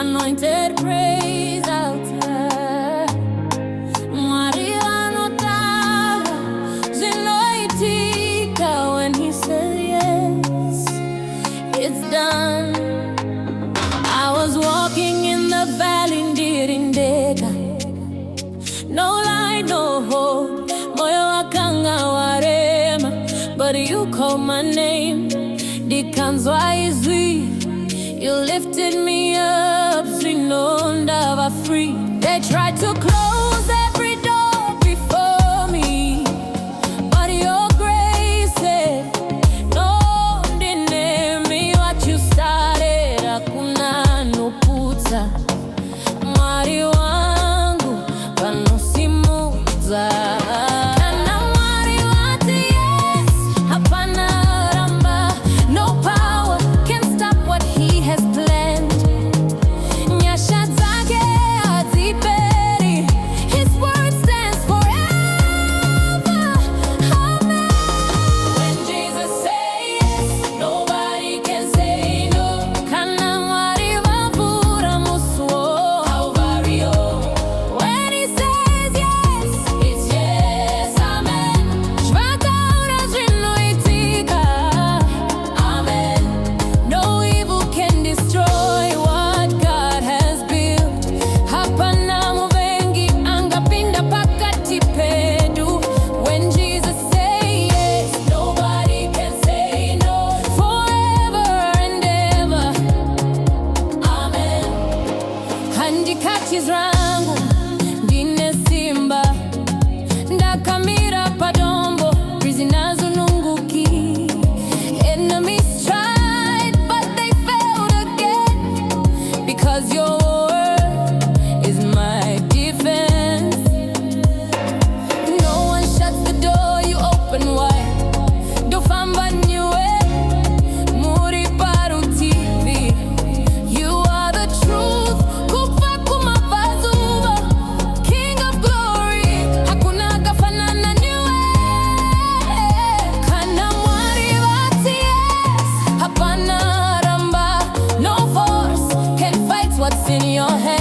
Anointed praise out Zvatoita when he says yes, it's done. I was walking in the valley, didn't no light, no hope, moyo wakanga warema, but you called my name, dikanzwa izwi. You lifted me up, sinonda va free. They tried to close every door before me, but your grace said, no, deny me what you started. Hakuna nuputa mwari wangu panusimuza. Handikati zangu ndine simba, ndakamira padombo rizinazo-nunguki. Enemies tried but they failed again, because your word is my defense. No one shuts the door you open wide. Dofamba niwe muri paruti. You are the truth. What's in your head?